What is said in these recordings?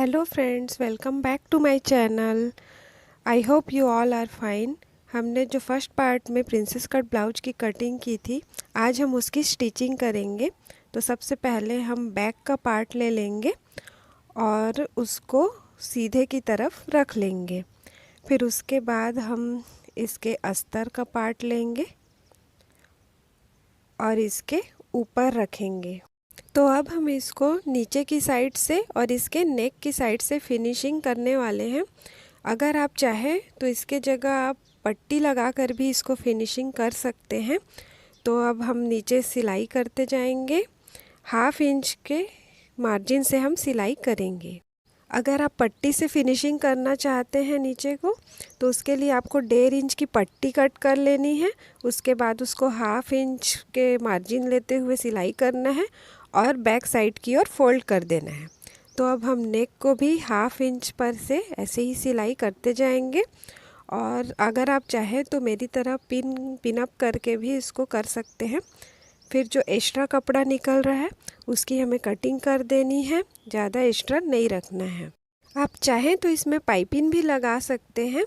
Hello friends, welcome back to my channel. I hope you all are fine. हमने जो first part में princess cut blouse की cutting की थी, आज हम उसकी स्टिचिंग करेंगे। तो सबसे पहले हम बैक का पार्ट ले लेंगे और उसको सीधे की तरफ रख लेंगे। फिर उसके बाद हम इसके अस्तर का पार्ट लेंगे और इसके ऊपर रखेंगे। तो अब हम इसको नीचे की साइड से और इसके नेक की साइड से फिनिशिंग करने वाले हैं। अगर आप चाहें तो इसके जगह आप पट्टी लगाकर भी इसको फिनिशिंग कर सकते हैं। तो अब हम नीचे सिलाई करते जाएंगे। 1/2 इंच के मार्जिन से हम सिलाई करेंगे। अगर आप पट्टी से फिनिशिंग करना चाहते हैं नीचे को, तो उसके लिए आपको 1.5 इंच की पट्टी कट कर लेनी है। उसके बाद उसको 1/2 इंच के मार्जिन लेते हुए सिलाई करना है और बैक साइड की ओर फोल्ड कर देना है। तो अब हम नेक को भी 1/2 इंच पर से ऐसे ही सिलाई करते जाएंगे। और अगर आप चाहें तो मेरी तरह पिन अप करके भी इसको कर सकते हैं। फिर जो एक्स्ट्रा कपड़ा निकल रहा है उसकी हमें कटिंग कर देनी है, ज़्यादा एक्स्ट्रा नहीं रखना है। आप चाहें तो इसमें पाइपिंग भी लगा सकते हैं।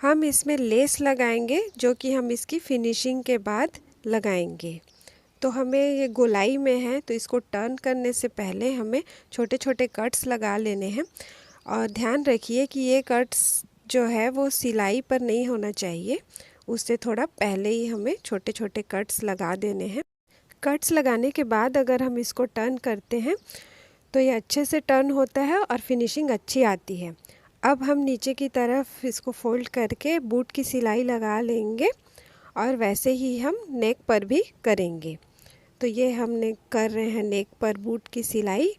हम इसमें लेस लगाएंगे जो कि हम इसकी फिनिशिंग के बाद लगाएंगे। तो हमें ये गोलाई में है, तो इसको टर्न करने से पहले हमें छोटे छोटे कट्स लगा लेने हैं। और ध्यान रखिए कि ये कट्स जो है वो सिलाई पर नहीं होना चाहिए, उससे थोड़ा पहले ही हमें छोटे छोटे कट्स लगा देने हैं। कट्स लगाने के बाद अगर हम इसको टर्न करते हैं तो ये अच्छे से टर्न होता है और फिनिशिंग अच्छी आती है। अब हम नीचे की तरफ इसको फोल्ड करके बूट की सिलाई लगा लेंगे और वैसे ही हम नेक पर भी करेंगे। तो ये हमने कर रहे हैं नेक पर बूट की सिलाई,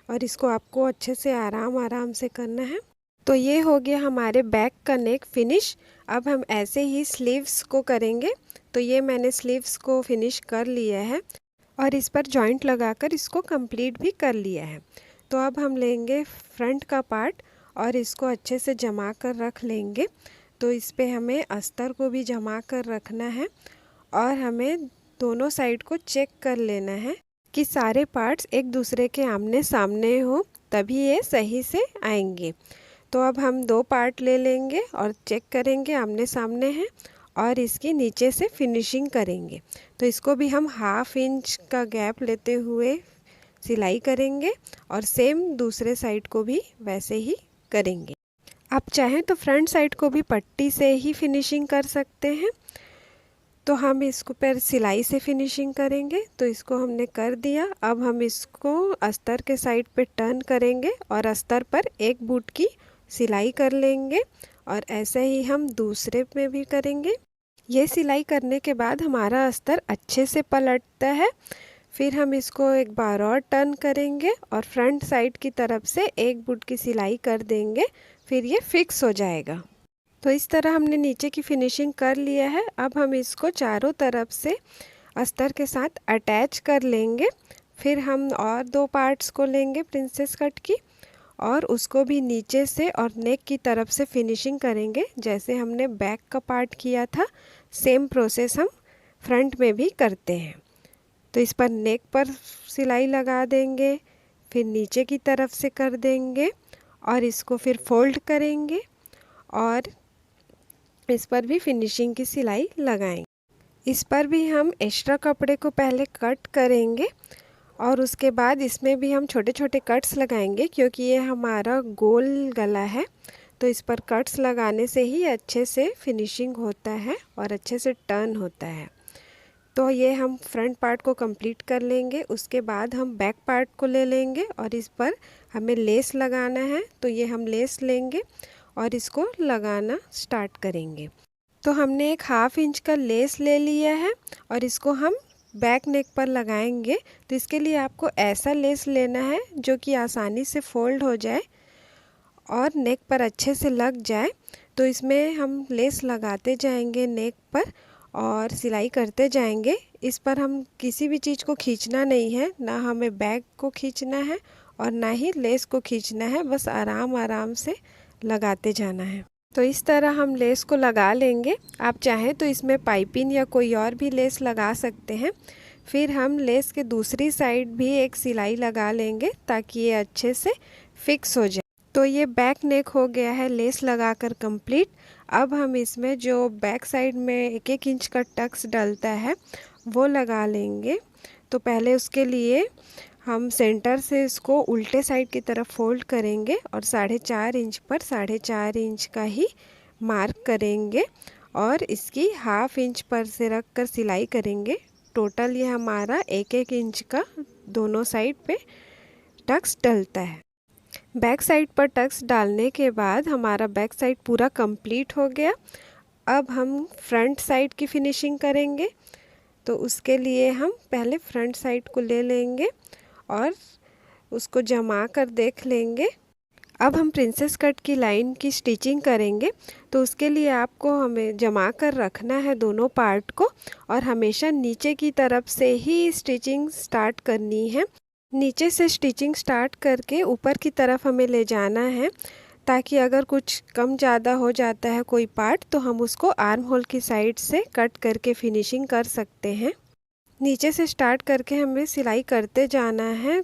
और इसको आपको अच्छे से आराम से करना है। तो ये हो गया हमारे बैक का नेक फिनिश। अब हम ऐसे ही स्लीव्स को करेंगे। तो ये मैंने स्लीव्स को फिनिश कर लिया है और इस पर जॉइंट लगाकर इसको कंप्लीट भी कर लिया है। तो अब हम लेंगे फ्रंट का पार्ट और इसको अच्छे से जमा कर रख लेंगे। तो इस पे हमें अस्तर को भी जमा कर रखना है और हमें दोनों साइड को चेक कर लेना है कि सारे पार्ट्स एक दूसरे के आमने सामने हो, तभी ये सही से आएंगे। तो अब हम 2 पार्ट ले लेंगे और चेक करेंगे आमने सामने हैं और इसकी नीचे से फिनिशिंग करेंगे। तो इसको भी हम 1/2 इंच का गैप लेते हुए सिलाई करेंगे और सेम दूसरे साइड को भी वैसे ही करेंगे। आप चाहें तो फ्रंट साइड को भी पट्टी से ही फिनिशिंग कर सकते हैं। तो हम इसको पर सिलाई से फिनिशिंग करेंगे। तो इसको हमने कर दिया। अब हम इसको अस्तर के साइड पे टर्न करेंगे और अस्तर पर एक बूट की सिलाई कर लेंगे और ऐसे ही हम दूसरे में भी करेंगे। ये सिलाई करने के बाद हमारा अस्तर अच्छे से पलटता है। फिर हम इसको एक बार और टर्न करेंगे और फ्रंट साइड की तरफ से एक बूट की सिलाई कर देंगे। फिर ये फिक्स हो जाएगा। तो इस तरह हमने नीचे की फिनिशिंग कर लिया है। अब हम इसको चारों तरफ से अस्तर के साथ अटैच कर लेंगे। फिर हम और 2 पार्ट्स को लेंगे प्रिंसेस कट की और उसको भी नीचे से और नेक की तरफ से फिनिशिंग करेंगे। जैसे हमने बैक का पार्ट किया था, सेम प्रोसेस हम फ्रंट में भी करते हैं। तो इस पर नेक पर सिलाई लगा देंगे, फिर नीचे की तरफ से कर देंगे और इसको फिर फोल्ड करेंगे और इस पर भी फिनिशिंग की सिलाई लगाएंगे। इस पर भी हम एक्स्ट्रा कपड़े को पहले कट करेंगे और उसके बाद इसमें भी हम छोटे छोटे कट्स लगाएंगे, क्योंकि ये हमारा गोल गला है। तो इस पर कट्स लगाने से ही अच्छे से फिनिशिंग होता है और अच्छे से टर्न होता है। तो ये हम फ्रंट पार्ट को कंप्लीट कर लेंगे। उसके बाद हम बैक पार्ट को ले लेंगे और इस पर हमें लेस लगाना है। तो ये हम लेस लेंगे और इसको लगाना स्टार्ट करेंगे। तो हमने एक 1/2 इंच का लेस ले लिया है और इसको हम बैक नेक पर लगाएंगे। तो इसके लिए आपको ऐसा लेस लेना है जो कि आसानी से फोल्ड हो जाए और नेक पर अच्छे से लग जाए। तो इसमें हम लेस लगाते जाएंगे नेक पर और सिलाई करते जाएंगे। इस पर हम किसी भी चीज़ को खींचना नहीं है, ना हमें बैक को खींचना है और ना ही लेस को खींचना है, बस आराम से लगाते जाना है। तो इस तरह हम लेस को लगा लेंगे। आप चाहें तो इसमें पाइपिंग या कोई और भी लेस लगा सकते हैं। फिर हम लेस के दूसरी साइड भी एक सिलाई लगा लेंगे ताकि ये अच्छे से फिक्स हो जाए। तो ये बैक नेक हो गया है लेस लगाकर कंप्लीट। अब हम इसमें जो बैक साइड में 1-1 इंच का टक्स डलता है वो लगा लेंगे। तो पहले उसके लिए हम सेंटर से इसको उल्टे साइड की तरफ फोल्ड करेंगे और 4.5 इंच पर 4.5 इंच का ही मार्क करेंगे और इसकी 1/2 इंच पर से रख कर सिलाई करेंगे। टोटल ये हमारा 1-1 इंच का दोनों साइड पे टक्स डलता है। बैक साइड पर टक्स डालने के बाद हमारा बैक साइड पूरा कंप्लीट हो गया। अब हम फ्रंट साइड की फिनिशिंग करेंगे। तो उसके लिए हम पहले फ्रंट साइड को ले लेंगे और उसको जमा कर देख लेंगे। अब हम प्रिंसेस कट की लाइन की स्टिचिंग करेंगे। तो उसके लिए आपको हमें जमा कर रखना है दोनों पार्ट को और हमेशा नीचे की तरफ से ही स्टिचिंग स्टार्ट करनी है। नीचे से स्टिचिंग स्टार्ट करके ऊपर की तरफ हमें ले जाना है, ताकि अगर कुछ कम ज़्यादा हो जाता है कोई पार्ट तो हम उसको आर्म होल की साइड से कट करके फिनिशिंग कर सकते हैं। नीचे से स्टार्ट करके हमें सिलाई करते जाना है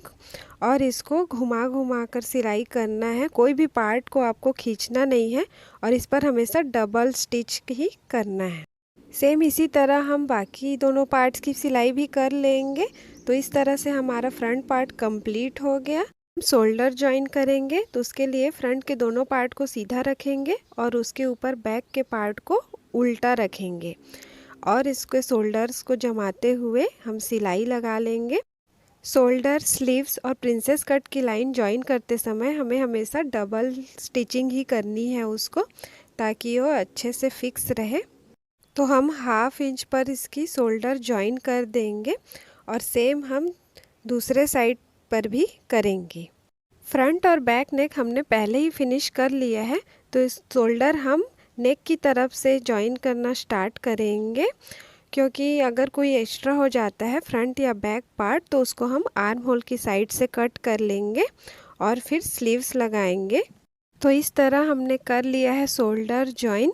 और इसको घुमा घुमा कर सिलाई करना है। कोई भी पार्ट को आपको खींचना नहीं है और इस पर हमेशा डबल स्टिच ही करना है। सेम इसी तरह हम बाकी दोनों पार्ट्स की सिलाई भी कर लेंगे। तो इस तरह से हमारा फ्रंट पार्ट कंप्लीट हो गया। हम शोल्डर जॉइन करेंगे। तो उसके लिए फ्रंट के दोनों पार्ट को सीधा रखेंगे और उसके ऊपर बैक के पार्ट को उल्टा रखेंगे और इसके शोल्डर्स को जमाते हुए हम सिलाई लगा लेंगे। शोल्डर, स्लीव्स और प्रिंसेस कट की लाइन जॉइन करते समय हमें हमेशा डबल स्टिचिंग ही करनी है उसको, ताकि वो अच्छे से फिक्स रहे। तो हम 1/2 इंच पर इसकी शोल्डर जॉइन कर देंगे और सेम हम दूसरे साइड पर भी करेंगे। फ्रंट और बैक नेक हमने पहले ही फिनिश कर लिया है। तो इस शोल्डर हम नेक की तरफ से जॉइन करना स्टार्ट करेंगे, क्योंकि अगर कोई एक्स्ट्रा हो जाता है फ्रंट या बैक पार्ट तो उसको हम आर्म होल की साइड से कट कर लेंगे और फिर स्लीव्स लगाएंगे। तो इस तरह हमने कर लिया है शोल्डर जॉइन।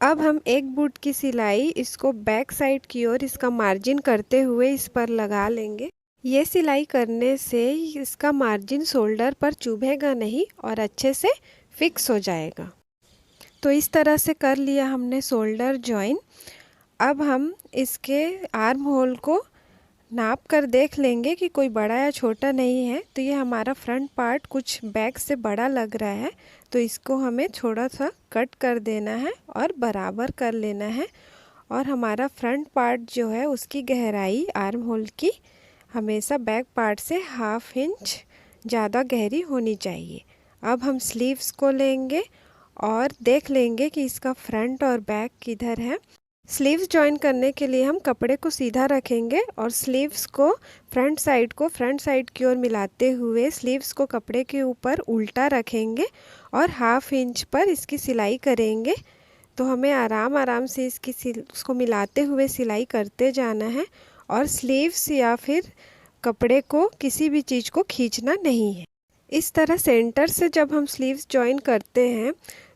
अब हम एक बूट की सिलाई इसको बैक साइड की ओर इसका मार्जिन करते हुए इस पर लगा लेंगे। ये सिलाई करने से इसका मार्जिन शोल्डर पर चुभेगा नहीं और अच्छे से फिक्स हो जाएगा। तो इस तरह से कर लिया हमने शोल्डर जॉइन। अब हम इसके आर्म होल को नाप कर देख लेंगे कि कोई बड़ा या छोटा नहीं है। तो ये हमारा फ्रंट पार्ट कुछ बैक से बड़ा लग रहा है, तो इसको हमें थोड़ा सा कट कर देना है और बराबर कर लेना है। और हमारा फ्रंट पार्ट जो है उसकी गहराई आर्म होल की हमेशा बैक पार्ट से 1/2 इंच ज़्यादा गहरी होनी चाहिए। अब हम स्लीव्स को लेंगे और देख लेंगे कि इसका फ्रंट और बैक किधर है। स्लीव्स जॉइन करने के लिए हम कपड़े को सीधा रखेंगे और स्लीव्स को फ्रंट साइड की ओर मिलाते हुए स्लीव्स को कपड़े के ऊपर उल्टा रखेंगे और 1/2 इंच पर इसकी सिलाई करेंगे। तो हमें आराम से इसको मिलाते हुए सिलाई करते जाना है और स्लीव्स या फिर कपड़े को किसी भी चीज़ को खींचना नहीं है। इस तरह सेंटर से जब हम स्लीव्स जॉइन करते हैं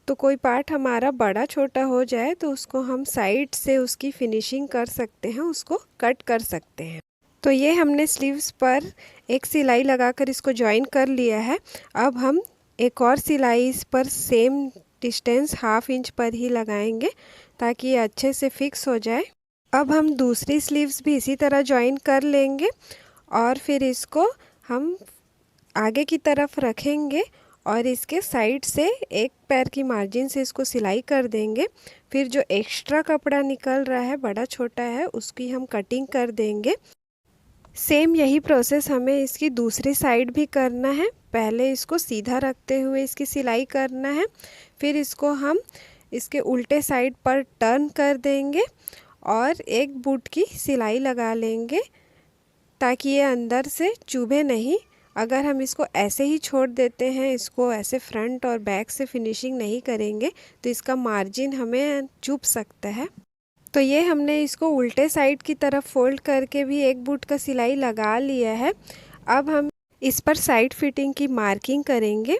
तो कोई पार्ट हमारा बड़ा छोटा हो जाए तो उसको हम साइड से उसकी फिनिशिंग कर सकते हैं, उसको कट कर सकते हैं। तो ये हमने स्लीव्स पर एक सिलाई लगाकर इसको जॉइन कर लिया है। अब हम एक और सिलाई इस पर सेम डिस्टेंस 1/2 इंच पर ही लगाएंगे ताकि ये अच्छे से फिक्स हो जाए। अब हम दूसरी स्लीव्स भी इसी तरह जॉइन कर लेंगे और फिर इसको हम आगे की तरफ रखेंगे और इसके साइड से एक पैर की मार्जिन से इसको सिलाई कर देंगे। फिर जो एक्स्ट्रा कपड़ा निकल रहा है बड़ा छोटा है उसकी हम कटिंग कर देंगे। सेम यही प्रोसेस हमें इसकी दूसरी साइड भी करना है। पहले इसको सीधा रखते हुए इसकी सिलाई करना है, फिर इसको हम इसके उल्टे साइड पर टर्न कर देंगे और एक बूट की सिलाई लगा लेंगे ताकि ये अंदर से चुभे नहीं। अगर हम इसको ऐसे ही छोड़ देते हैं, इसको ऐसे फ्रंट और बैक से फिनिशिंग नहीं करेंगे तो इसका मार्जिन हमें चुभ सकता है। तो ये हमने इसको उल्टे साइड की तरफ फोल्ड करके भी एक बूट का सिलाई लगा लिया है। अब हम इस पर साइड फिटिंग की मार्किंग करेंगे।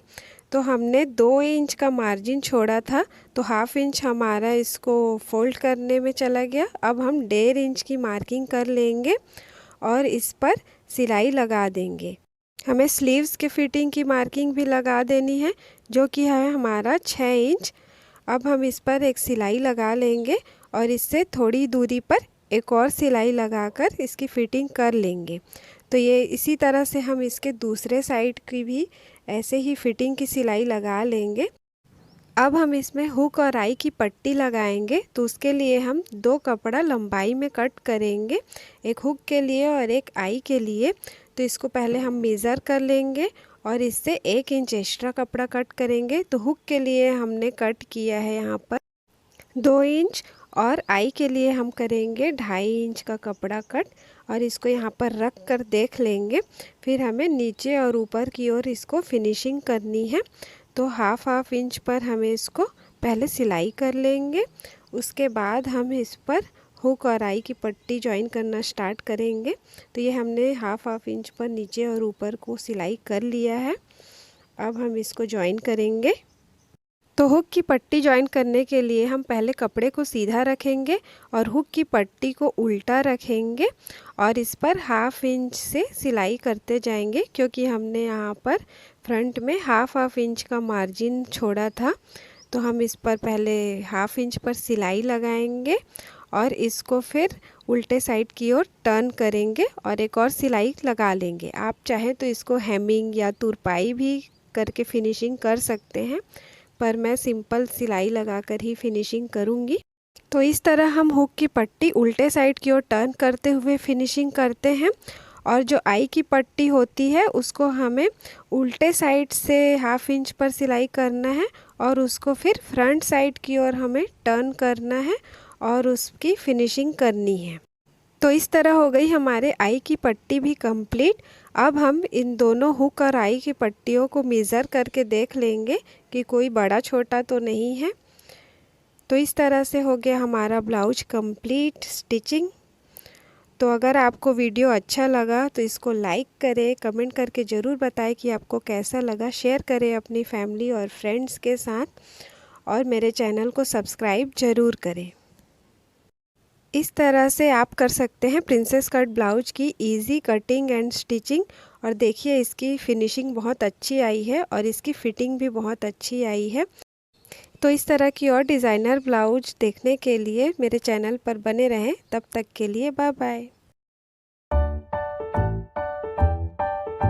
तो हमने 2 इंच का मार्जिन छोड़ा था तो 1/2 इंच हमारा इसको फोल्ड करने में चला गया। अब हम 1.5 इंच की मार्किंग कर लेंगे और इस पर सिलाई लगा देंगे। हमें स्लीव्स के फिटिंग की मार्किंग भी लगा देनी है, जो कि है हमारा 6 इंच। अब हम इस पर एक सिलाई लगा लेंगे और इससे थोड़ी दूरी पर एक और सिलाई लगाकर इसकी फ़िटिंग कर लेंगे। तो ये इसी तरह से हम इसके दूसरे साइड की भी ऐसे ही फ़िटिंग की सिलाई लगा लेंगे। अब हम इसमें हुक और आई की पट्टी लगाएंगे, तो उसके लिए हम 2 कपड़ा लंबाई में कट करेंगे, एक हुक के लिए और एक आई के लिए। तो इसको पहले हम मेज़र कर लेंगे और इससे 1 इंच एक्स्ट्रा कपड़ा कट करेंगे। तो हुक के लिए हमने कट किया है यहाँ पर 2 इंच और आई के लिए हम करेंगे 2.5 इंच का कपड़ा कट और इसको यहाँ पर रख कर देख लेंगे। फिर हमें नीचे और ऊपर की ओर इसको फिनिशिंग करनी है। तो हाफ इंच पर हमें इसको पहले सिलाई कर लेंगे, उसके बाद हम इस पर हुक और आई की पट्टी ज्वाइन करना स्टार्ट करेंगे। तो ये हमने हाफ इंच पर नीचे और ऊपर को सिलाई कर लिया है। अब हम इसको ज्वाइन करेंगे। तो हुक की पट्टी ज्वाइन करने के लिए हम पहले कपड़े को सीधा रखेंगे और हुक की पट्टी को उल्टा रखेंगे और इस पर हाफ इंच से सिलाई करते जाएंगे, क्योंकि हमने यहाँ पर फ्रंट में हाफ इंच का मार्जिन छोड़ा था। तो हम इस पर पहले हाफ इंच पर सिलाई लगाएंगे और इसको फिर उल्टे साइड की ओर टर्न करेंगे और एक और सिलाई लगा लेंगे। आप चाहें तो इसको हेमिंग या तुरपाई भी करके फिनिशिंग कर सकते हैं, पर मैं सिंपल सिलाई लगाकर ही फिनिशिंग करूँगी। तो इस तरह हम हुक की पट्टी उल्टे साइड की ओर टर्न करते हुए फिनिशिंग करते हैं और जो आई की पट्टी होती है उसको हमें उल्टे साइड से हाफ इंच पर सिलाई करना है और उसको फिर फ्रंट साइड की ओर हमें टर्न करना है और उसकी फिनिशिंग करनी है। तो इस तरह हो गई हमारे आई की पट्टी भी कंप्लीट। अब हम इन दोनों हुक और आई की पट्टियों को मेज़र करके देख लेंगे कि कोई बड़ा छोटा तो नहीं है। तो इस तरह से हो गया हमारा ब्लाउज कंप्लीट स्टिचिंग। तो अगर आपको वीडियो अच्छा लगा तो इसको लाइक करें, कमेंट करके ज़रूर बताएं कि आपको कैसा लगा। शेयर करें अपनी फैमिली और फ्रेंड्स के साथ और मेरे चैनल को सब्सक्राइब ज़रूर करें। इस तरह से आप कर सकते हैं प्रिंसेस कट ब्लाउज की इजी कटिंग एंड स्टिचिंग। और देखिए इसकी फिनिशिंग बहुत अच्छी आई है और इसकी फिटिंग भी बहुत अच्छी आई है। तो इस तरह की और डिज़ाइनर ब्लाउज देखने के लिए मेरे चैनल पर बने रहें। तब तक के लिए बाय बाय।